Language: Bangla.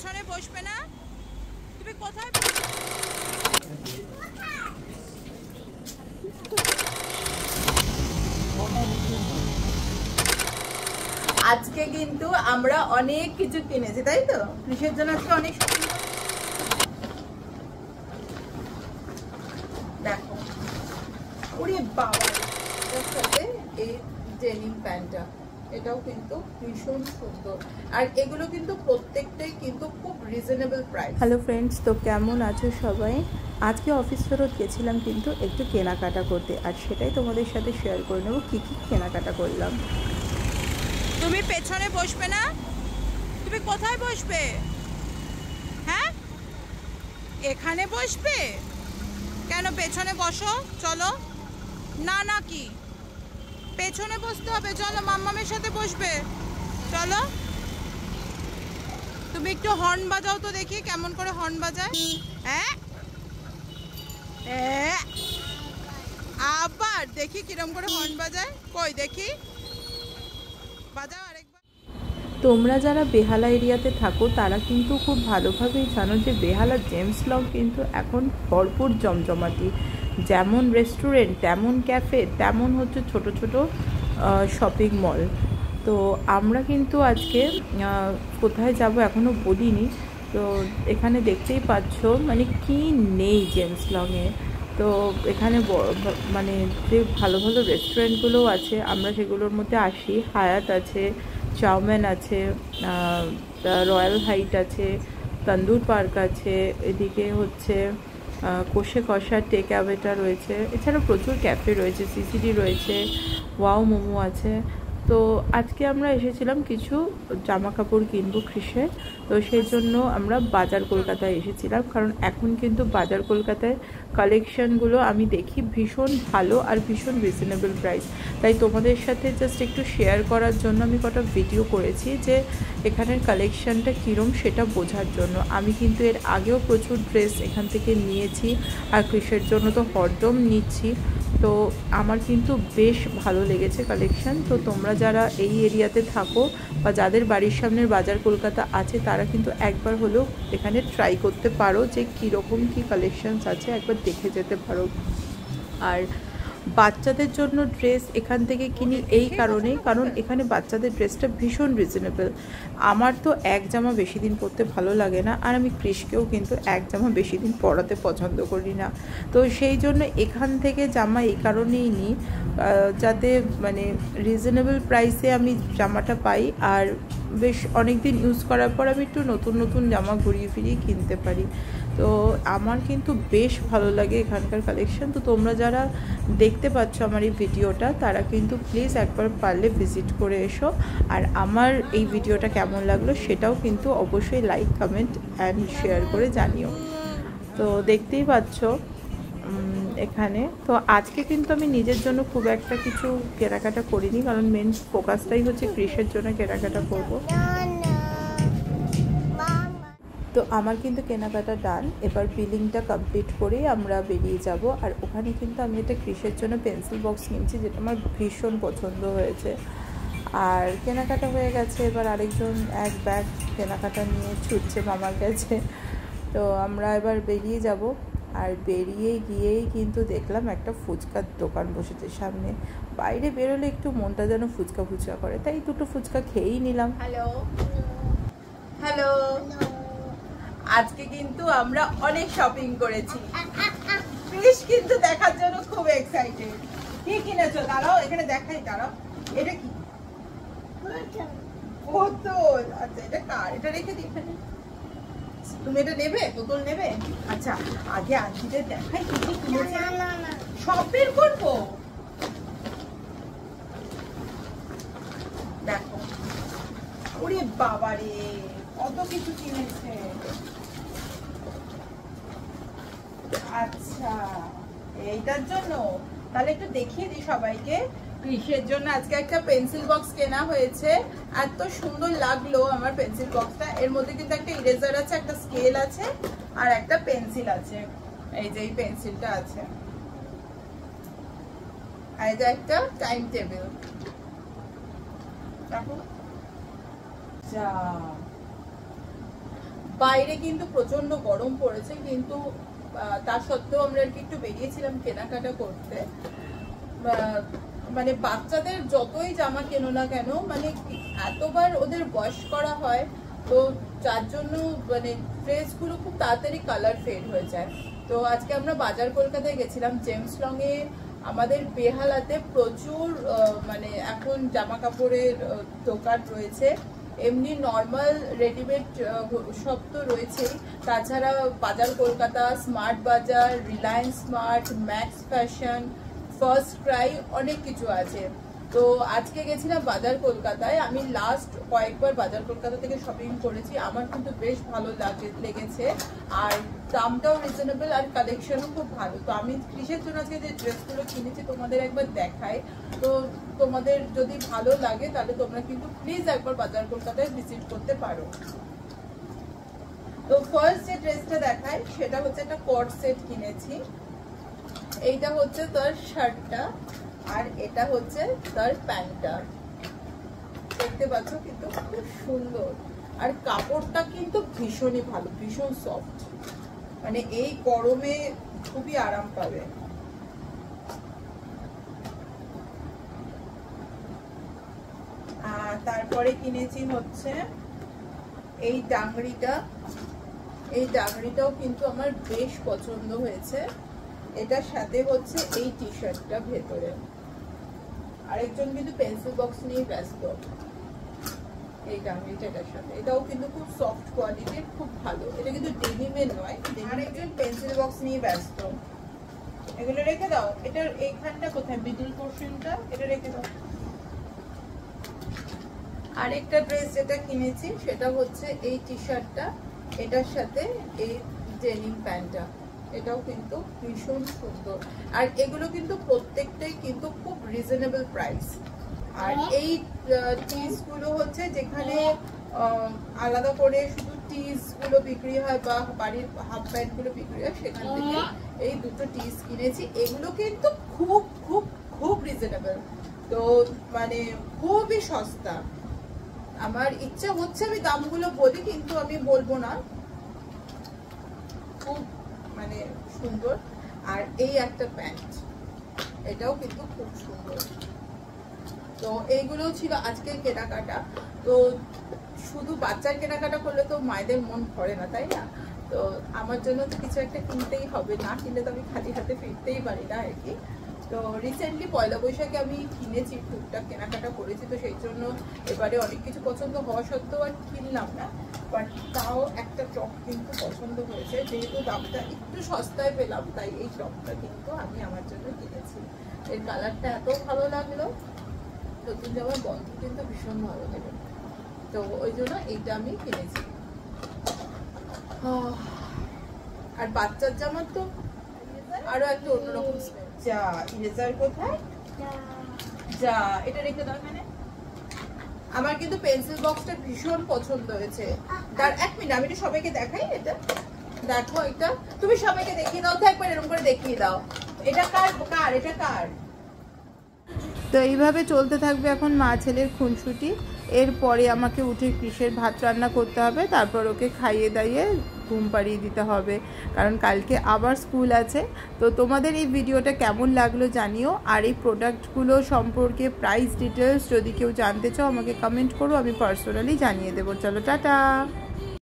পেছনে বসবে না? তুমি কোথায়? আজকে কিন্তু আমরা অনেক কিছু কিনেছি, তাই তো? কৃষের জন্য আজকে অনেক শপিং। দেখো, ওরে বাবা, এটার সাথে এই ডেনিম প্যান্টটা, এটাও কিন্তু ভীষণ সুন্দর। আর এগুলো কিন্তু প্রত্যেকটাই কিন্তু খুব রিজনেবল প্রাইস। হ্যালো ফ্রেন্ডস, তো কেমন আছো সবাই? আজকে অফিস ফেরত গেছিলাম কিন্তু একটু কেনাকাটা করতে, আর সেটাই তোমাদের সাথে শেয়ার করে নেবো কী কী কেনাকাটা করলাম। তুমি পেছনে বসবে না? তুমি কোথায় বসবে? হ্যাঁ, এখানে বসবে কেন? পেছনে বসো, চলো। না না, কি পেছনে বসতে হবে? চলো, মাম্মামের সাথে বসবে, চলো। তুমি একটু হর্ন বাজাও তো দেখি, কেমন করে হর্ন বাজায়। হ্যাঁ, আবার দেখি কিরম করে হর্ন বাজায়, কই দেখি, বাজাও আরেকবার। তোমরা যারা বেহালা এরিয়াতে থাকো তারা কিন্তু খুব ভালোভাবেই জানো যে বেহালা জেমস লং কিন্তু এখন ভরপুর জমজমাটি। যেমন রেস্টুরেন্ট, তেমন ক্যাফে, তেমন হচ্ছে ছোট ছোট শপিং মল। তো আমরা কিন্তু আজকে কোথায় যাব এখনও বলিনি। তো এখানে দেখতেই পাচ্ছ মানে কি নেই জেমস লংয়ে। তো এখানে মানে যে ভালো ভালো রেস্টুরেন্টগুলোও আছে, আমরা সেগুলোর মধ্যে আসি। হায়াত আছে, চাউম্যান আছে, রয়্যাল হাইট আছে, তন্দুর পার্ক আছে, এদিকে হচ্ছে কোষে কষা টেক অ্যাওয়েটা রয়েছে, এছাড়াও প্রচুর ক্যাফে রয়েছে, সিসিডি রয়েছে, ওয়াও মোমো আছে। তো আজকে আমরা এসেছিলাম কিছু জামা কাপড় কিনবো কৃষে। তো সেই জন্য আমরা বাজার কলকাতায় এসেছিলাম, কারণ এখন কিন্তু বাজার কলকাতায় কালেকশানগুলো আমি দেখি ভীষণ ভালো আর ভীষণ রিজনেবল প্রাইস। তাই তোমাদের সাথে জাস্ট একটু শেয়ার করার জন্য আমি কটা ভিডিও করেছি যে এখানের কালেকশানটা কীরম সেটা বোঝার জন্য। আমি কিন্তু এর আগেও প্রচুর ড্রেস এখান থেকে নিয়েছি, আর কৃষের জন্য তো হরদম নিচ্ছি। তো আমার কিন্তু বেশ ভালো লেগেছে কালেকশান। তো তোমরা যারা এই এরিয়াতে থাকো বা যাদের বাড়ির সামনের বাজার কলকাতা আছে তারা কিন্তু একবার হলেও এখানে ট্রাই করতে পারো যে কীরকম কী কালেকশানস আছে, একবার দেখে যেতে পারো। আর বাচ্চাদের জন্য ড্রেস এখান থেকে কিনি এই কারণেই, কারণ এখানে বাচ্চাদের ড্রেসটা ভীষণ রিজনেবল। আমার তো এক জামা বেশি দিন পরতে ভালো লাগে না, আর আমি কৃষকেও কিন্তু এক জামা বেশি দিন পরাতে পছন্দ করি না। তো সেই জন্য এখান থেকে জামা এই কারণেই নিই যাতে মানে রিজনেবল প্রাইসে আমি জামাটা পাই, আর বেশ অনেক দিন ইউজ করার পর আমি একটু নতুন নতুন জামা ঘুরিয়ে ফিরিয়ে কিনতে পারি। তো আমার কিন্তু বেশ ভালো লাগে এখানকার কালেকশন। তো তোমরা যারা দেখতে পাচ্ছ আমার এই ভিডিওটা তারা কিন্তু প্লিজ একবার পারলে ভিজিট করে এসো। আর আমার এই ভিডিওটা কেমন লাগলো সেটাও কিন্তু অবশ্যই লাইক, কমেন্ট অ্যান্ড শেয়ার করে জানিও। তো দেখতেই পাচ্ছ এখানে। তো আজকে কিন্তু আমি নিজের জন্য খুব একটা কিছু কেনাকাটা করিনি, কারণ মেন ফোকাসটাই হচ্ছে কৃষের জন্য কেনাকাটা করবো। তো আমার কিন্তু কেনাকাটা ডান। এবার বিলিংটা কমপ্লিট করেই আমরা বেরিয়ে যাব। আর ওখানে কিন্তু আমি একটা কৃষের জন্য পেন্সিল বক্স কিনছি, যেটা আমার ভীষণ পছন্দ হয়েছে। আর কেনাকাটা হয়ে গেছে, এবার আরেকজন এক ব্যাগ কেনাকাটা নিয়ে ছুটছে মামার কাছে। তো আমরা এবার বেরিয়ে যাব। আর বেরিয়ে গিয়েই কিন্তু দেখলাম একটা ফুচকার দোকান বসেছে সামনে। বাইরে বেরোলে একটু মনটা যেন ফুচকা ফুচকা করে, তাই দুটো ফুচকা খেয়েই নিলাম। হ্যালো হ্যালো, আজকে কিন্তু আমরা অনেক শপিং করেছি। কৃষ কিন্তু দেখার জন্য খুব এক্সাইটেড। কি কিনেছো? দাঁড়াও, এখানে দেখাই, দাঁড়াও। এটা কি? বোতল। আচ্ছা, এটা কার? এটা রেখে দিই এখানে। তুমি এটা নেবে? বোতল নেবে? আচ্ছা, আগে আন্টিদের দেখাই কি কি কিনেছি। সব বের করবো। দেখো, ওরে বাবারে কত কিছু কিনেছে। আচ্ছা, এইটার জন্য তাহলে একটু দেখিয়ে দিই সবাইকে। কৃষের জন্য আজকে একটা পেন্সিল বক্স কেনা হয়েছে। এত সুন্দর লাগলো আমার পেন্সিল বক্সটা। এর মধ্যে কিন্তু একটা ইরেজার আছে, একটা স্কেল আছে, আর একটা পেন্সিল আছে। এই যে এই পেন্সিলটা আছে, আর এই যে একটা টাইম টেবিল। দেখো, বাইরে কিন্তু প্রচন্ড গরম পড়েছে, কিন্তু তার সত্ত্বেও আমরা আর কি একটু বেরিয়েছিলাম কেনাকাটা করতে। মানে বাচ্চাদের যতই জামা কেনো না কেন, মানে এতবার ওদের ওয়াশ করা হয়, তো যার জন্য মানে ড্রেসগুলো খুব তাড়াতাড়ি কালার ফেড হয়ে যায়। তো আজকে আমরা বাজার কলকাতায় গেছিলাম, জেমস লং এ আমাদের বেহালাতে প্রচুর মানে এখন জামা কাপড়ের দোকান রয়েছে, এমনি নর্মাল রেডিমেড সব তো রয়েছেই, তাছাড়া বাজার কলকাতা, স্মার্ট বাজার, Reliance smart, max fashion, first Cry, অনেক কিছু আছে। তো আজকে গেছিলাম বাজার কলকাতায়। আমি লাস্ট কয়েকবার বাজার কলকাতা থেকে শপিং করেছি, আমার কিন্তু বেশ ভালো লেগেছে, আর দামটাও রিজনেবল আর কালেকশনও খুব ভালো। তো আমি ক্রিসের জন্য আজকে যে ড্রেসগুলো কিনেছি তোমাদের একবার দেখাই, তো তোমাদের যদি ভালো লাগে তাহলে তোমরা কিন্তু প্লিজ একবার বাজার কলকাতায় ভিজিট করতে পারো। তো ফার্স্ট যে ড্রেসটা দেখাই সেটা হচ্ছে একটা কট সেট কিনেছি। এইটা হচ্ছে তার শার্টটা, আর এটা হচ্ছে তার প্যান্টটা, দেখতে পাচ্ছ কিন্তু খুব সুন্দর, আর কাপড়টা কিন্তু ভীষণই ভালো, ভীষণ সফট, মানে এই গরমে খুবই আরাম পাবে। তারপরে কিনেছি হচ্ছে এই ডাংরিটা, এই ডাংরিটাও কিন্তু আমার বেশ পছন্দ হয়েছে। এটার সাথে হচ্ছে এই টি শার্টটা ভেতরে, আরেকজন কিন্তু পেন্সিল বক্স নিয়ে ব্যস্ত। এই ডাংরিটার সাথে এটাও কিন্তু খুব সফট কোয়ালিটির, খুব ভালো, এটা কিন্তু ডেনিমের নয়, আরেকজন পেন্সিল বক্স নিয়ে ব্যস্ত। এগুলো রেখে দাও, এটার এইখানটা কোথায় মিডল পোর্শনটা, এটা রেখে দাও। আরেকটা ড্রেস যেটা কিনেছি সেটা হচ্ছে এই টি শার্টটা, এটার সাথে এই ডেনিম প্যান্টটা, এটাও কিন্তু ভীষণ সুন্দর, আর এগুলো কিন্তু প্রত্যেকটাই কিন্তু খুব রিজনেবল প্রাইস। আর এই টিস গুলো হচ্ছে যেখানে আলাদা করে শুধু টিস গুলো বিক্রি হয় বা বাড়ির হাফ প্যান্ট গুলো বিক্রি হয়, সেখান থেকে এই দুটো টিস কিনেছি। এগুলো কিন্তু খুব খুব খুব রিজনেবল, তো মানে খুবই সস্তা। আমার ইচ্ছা হচ্ছে আমি দামগুলো বলি, কিন্তু আমি বলবো না, খুব মানে সুন্দর। আর এই একটা প্যান্ট, এটাও কিন্তু খুব সুন্দর। তো এইগুলো ছিল আজকের কেনাকাটা। তো শুধু বাচ্চার কেনাকাটা করলে তো মায়েদের মন ভরে না, তাই না? তো আমার জন্য তো কিছু একটা কিনতেই হবে, না কিনলে তো আমি খালি হাতে ফিরতেই পারি না আর কি। তো রিসেন্টলি পয়লা বৈশাখে আমি কিনেছি, টুকটাক কেনাকাটা করেছি, তো সেই জন্য এবারে অনেক কিছু পছন্দ হওয়া সত্ত্বেও আর কিনলাম না, বাট তাও একটা টপ কিন্তু পছন্দ হয়েছে, যেহেতু দামটা একটু সস্তায় পেলাম, তাই এই টপটা কিন্তু আমি আমার জন্য কিনেছি। এর কালারটা এত ভালো লাগলো, নতুন জামার গন্ধ কিন্তু ভীষণ ভালো লাগে, তো ওই জন্য এইটা আমি কিনেছি। আর বাচ্চার জামার তো আরো একটা অন্যরকম স্মেল। যা ইরেজার কোথায়, যা এটা রেখে দাও এখানে। আমার কিন্তু পেন্সিল বক্সটা ভীষণ পছন্দ হয়েছে। তার এক মিনিট আমি একটু সবাইকে দেখাই, এটা দেখো, এটা তুমি সবাইকে দেখিয়ে দাও তো একবার, এরকম করে দেখিয়ে দাও। এটা কার কার এটা কার? তো এইভাবে চলতে থাকবে এখন মা ছেলের খুনসুটি। এরপরে আমাকে উঠে কৃষের ভাত রান্না করতে হবে, তারপর ওকে খাইয়ে দাইয়ে ঘুম পাড়িয়ে দিতে হবে, কারণ কালকে আবার স্কুল আছে। তো তোমাদের এই ভিডিওটা কেমন লাগলো জানিও, আর এই প্রোডাক্টগুলো সম্পর্কে প্রাইস ডিটেলস যদি কেউ জানতে চাও আমাকে কমেন্ট করো, আমি পার্সোনালি জানিয়ে দেবো। চলো টাটা।